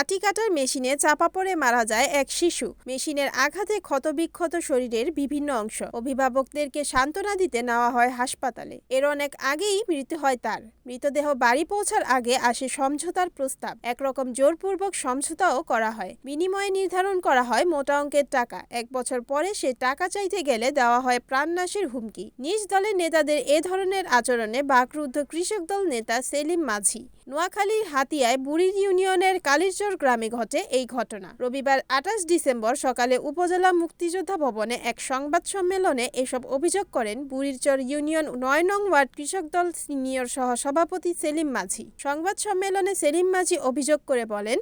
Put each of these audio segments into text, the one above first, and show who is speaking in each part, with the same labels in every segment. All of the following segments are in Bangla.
Speaker 1: মাটি কাটার মেশিনে চাপা পড়ে মারা যায় এক শিশু। মেশিনের আঘাতে ক্ষতবিক্ষত শরীরের বিভিন্ন অংশ। অভিভাবকদেরকে সান্ত্বনা দিতে নেওয়া হয় হাসপাতালে। এর অনেক আগেই মৃত্যু হয় তার। মৃতদেহ বাড়ি পৌঁছার আগে আসে সমঝোতার প্রস্তাব। একরকম জোরপূর্বক সমঝোতাও করা হয়। বিনিময়ে নির্ধারণ করা হয় মোটা অঙ্কের টাকা। 1 বছর পরে সে টাকা চাইতে গেলে দেওয়া হয় প্রাণনাশের হুমকি। নিজ দলের নেতাদের এ ধরনের আচরণে বাকরুদ্ধ কৃষক দল নেতা সেলিম মাঝি। নোয়াখালীর হাতিয়ায় বুড়ির ইউনিয়নের কালিরচর গ্রামে ঘটে এই ঘটনা। রবিবার 28 ডিসেম্বর সকালে উপজেলা মুক্তিযোদ্ধা ভবনে এক সংবাদ সম্মেলনে এসব অভিযোগ করেন বুড়িরচর ইউনিয়ন 9 নং ওয়ার্ড কৃষক দল সিনিয়র সহসভাপতি সেলিম মাঝি। সংবাদ সম্মেলনে সেলিম মাঝি অভিযোগ করে বলেন,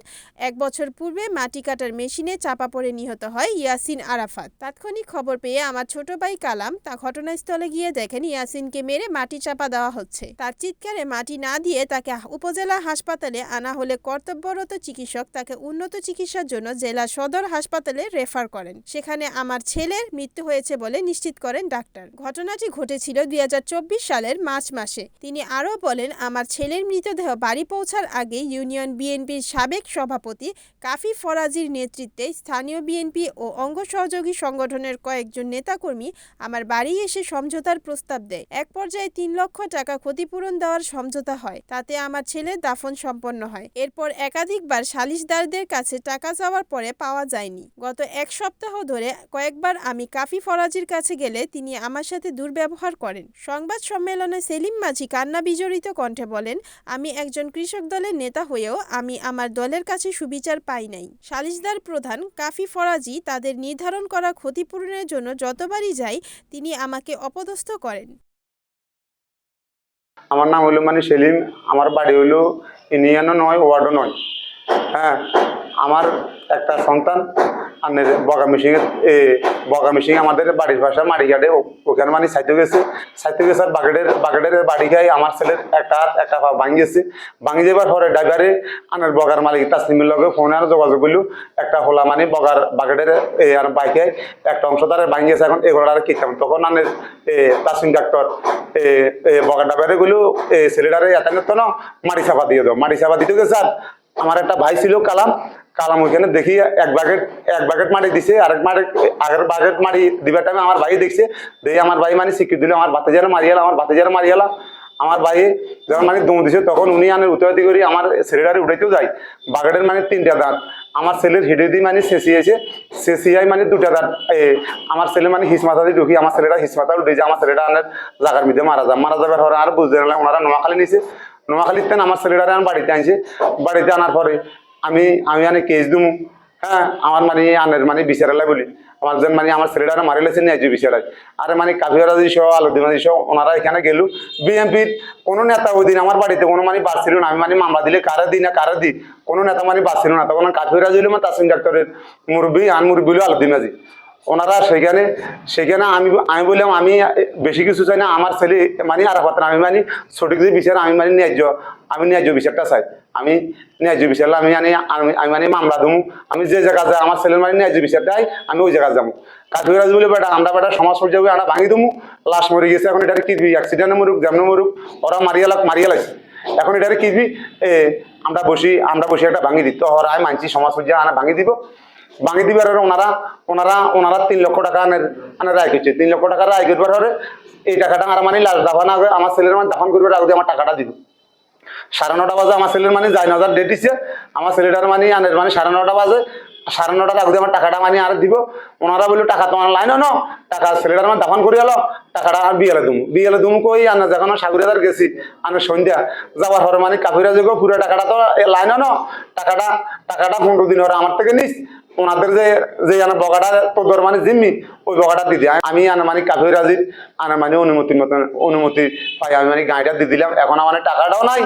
Speaker 1: 1 বছর পূর্বে মাটি কাটার মেশিনে চাপা পড়ে নিহত হয় ইয়াসিন আরাফাত। তাৎক্ষণিক খবর পেয়ে আমার ছোট ভাই কালাম তা ঘটনাস্থলে গিয়ে দেখেন ইয়াসিনকে মেরে মাটি চাপা দেওয়া হচ্ছে। তার চিৎকারে মাটি না দিয়ে তাকে উপজেলা হাসপাতালে আনা হলে কর্তব্যরত চিকিৎসক তাকে উন্নত চিকিৎসার জন্য জেলা সদর হাসপাতালে রেফার করেন। সেখানে আমার ছেলের মৃত্যু হয়েছে বলে নিশ্চিত করেন ডাক্তার। ঘটনাটি ঘটেছিল 2024 সালের মার্চ মাসে। তিনি আরও বলেন, আমার ছেলের মৃতদেহ বাড়ি পৌঁছার আগে ইউনিয়ন বিএনপির সাবেক সভাপতি কাফি ফরাজির নেতৃত্বে স্থানীয় বিএনপি ও অঙ্গ সহযোগী সংগঠনের কয়েকজন নেতাকর্মী আমার বাড়ি এসে সমঝোতার প্রস্তাব দেয়। এক পর্যায়ে 3 লক্ষ টাকা ক্ষতিপূরণ দেওয়ার সমঝোতা হয়। তাতে আমার ছেলের দাফন সম্পন্ন হয়। এরপর একাধিকবার সালিশদারদের কাছে টাকা চাওয়ার পরে পাওয়া যায়নি। গত 1 সপ্তাহ ধরে কয়েকবার আমি কাফি ফরাজির কাছে গেলে তিনি আমার সাথে দুর্ব্যবহার করেন। সংবাদ সম্মেলনে সেলিম মাঝি কান্না বিজড়িত কণ্ঠে বলেন, আমি একজন কৃষক দলের নেতা হয়েও আমি আমার দলের কাছে সুবিচার পাই নাই। সালিশদার প্রধান কাফি ফরাজি তাদের নির্ধারণ করা ক্ষতিপূরণের জন্য যতবারই যায় তিনি আমাকে অপদস্থ করেন।
Speaker 2: আমার নাম হলো সেলিম। আমার বাড়ি হলো ইউনিয়নও নয়, ওয়ার্ডও নয়। হ্যাঁ, আমার একটা সন্তান বগামিশিং আমাদের বাড়ির ভাষা মারিঘাটে, ওখানে সাইতে গেছে আর বাগেটের বাড়ি খাই আমার ছেলের একটা হাত একটা পা ভাঙি গেছে। ভাঙি যাবার পরে ড্রাইভারে আনের বগার মালিক তাসলিমের লগে ফোনে আর যোগাযোগ করলো। একটা হোলা বগাটের আর বাইকে একটা অংশ তার ভাঙি গেছে। এখন এগুলো আর কিতাম তখন আনের তাসলিম ডাক্তার বগার ড্রাইভারে গুলো ছেলেটারে এত না মাটি চাপা দিয়ে দাও। মাটি চাপা দিতে গেছে। আর আমার একটা ভাই ছিল কালাম ওইখানে দেখি এক বাকেট মাটি দিছে। আগের বাকেট মাটি দিবার টাইমে আমার ভাই দেখছে। দেখি আমার ভাই স্বীকৃতি দিল, আমার ভাতিজারে মারিয়ালা। আমার ভাই যখন দৌড় দিছে তখন উনি উত্তরাতি করি আমার ছেলেটারে উঠাইতেও যায়। বাকেটের 3টা দাঁত আমার ছেলের হেঁটে দিয়ে শেষিয়েছে। শেষিয়াই 2টা দাঁত আমার ছেলে হিসমাথা দিয়ে ঢুকি। আমার ছেলেটা হিসমাথা উঠেছে। আমার ছেলেটা জায়গার মধ্যে মারা যাবার পরে আর বুঝতে পারলাম ওনারা নোয়াখালী নিছে। নোয়াখালীতে আমার ছেলেটারে বাড়িতে আনছে। বাড়িতে আনার পরে আমি কেস দিমু। হ্যাঁ, আমার আনের বিচারালাই বলি আমার যেন আমার ছেলেটারা মারি লেছে ন্যায্য বিচারাই। আর কাফিরাজি সহ আলুদ্দিমাজি সহ ওনারা এখানে গেল। বিএনপির কোনো নেতা ওই দিন আমার বাড়িতে কোনো বাস ছিল না। আমি মামলা দিলে কারে দিই না কারে দিই কোনো নেতা বাস ছিল না। তখন কাফিরাজি হলো তাসিম ডাক্তারের মুরব্বী মুরব্বী হলো আলুদ্দিমাজি। ওনারা সেখানে আমি বললাম আমি বেশি কিছু চাই না। আমার ছেলে আরাফাত আমি সঠিক যে বিচার আমি ন্যায্য বিচারটা চাই। আমি ন্যায্য বিচার আমি মামলা দেবো। আমি যে জায়গা যাই আমার ছেলের ন্যায্য বিচারটাই আমি ওই জায়গায় যাবো। কাঠুরাজ বলে আমরা সমাজ পর্যায়ে আমরা ভাঙি দেবো। লাশ মরে গেছে। এখন এটার কি অ্যাক্সিডেন্টে মরুক যেমন মরুক ওরা মারিয়া লাগছে। এখন এটার কি আমরা বসি একটা ভাঙি দিই। তো হরাই মানছি সমাজ পর্যায়ে ভাঙি দিব। ভাঙি দিবার ওনারা 3 লক্ষ টাকা রায় করছে। 3 লক্ষ টাকা রায় করবার পরে এই টাকাটা আর লাশ দাফান আগে আমার ছেলের দাফান করবার আগে আমার টাকাটা দিব। 9:30 বাজে আমার ছেলের জায়নাজার ডেট দিচ্ছে। আমার ছেলেটার আনের 9:30 বাজে। 9:30 আগে আমার টাকাটা আর দিব। ওনারা বললো টাকা তোমার লাইন ন টাকা ছেলেটার দাফান করে এলো টাকাটা আর বিয়েলে দুমু কই আনা যখন সাগরিয়াদার গেছি সন্ধ্যা যাওয়ার পরে কাফিরা যোগ পুরো টাকাটা তো লাইন ন টাকাটা 15 দিন হরে আমার থেকে নিস। ওনাদের যে বগাটা তোর জিম্মি ওই বগাটা দিদি আমি কাফিরাজির অনুমতি পাই আমি গাড়িটা দিয়ে দিলাম। এখন আমার টাকাটাও নাই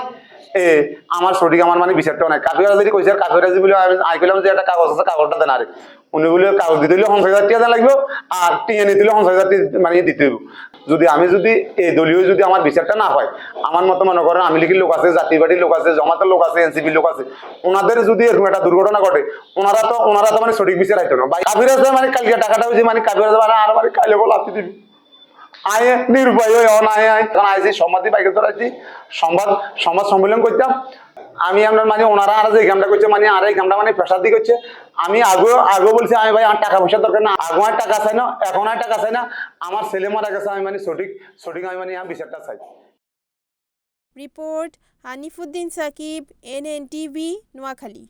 Speaker 2: আমার সঠিক আমার বিচারটাও নাই। কাফিরাজি কইছে কাফিরাজি বলে আমি করলাম যে একটা কাগজ আছে কাগজটা দেন। আরে উনি বলে কাগজ দিতে হলে 50,000 টাকা লাগবে আর টিয়া নিতে হলে 50,000 টাকা দিতে হইব। যদি এই দলীয় যদি আমার বিচারটা না হয় আমার মতো মনে করেন আওয়ামী লীগের লোক আছে, জাতীয় পার্টির লোক আছে, জামাতের লোক আছে, এনসিপির লোক আছে, ওনাদের যদি এরকম একটা দুর্ঘটনা ঘটে ওনারা তো সঠিক বিচার আইতো না। কাফিরাজ কালকে টাকাটা হয়েছে কাফিরাজ আর কাইলে বল আপনি দিবি আয় নিরুপায় আয় আইছি সমাধি বাইকে ধরাইছি সংবাদ সম্মেলন করতাম। আমি আপনার মানে ওনারা আর যে কামটা করছে মানে আর এই কামটা মানে প্রেশার দিয়ে করছে। আমি আগেও বলছি আমি ভাই আর টাকা পয়সা দরকার না, আগে আর টাকা চাই না, এখন আর টাকা চাই না, আমার ছেলে মারা গেছে আমি মানে সঠিক আমি মানে বিচারটা চাই।
Speaker 1: Report Hanifuddin Sakib, NNTV, Noakhali.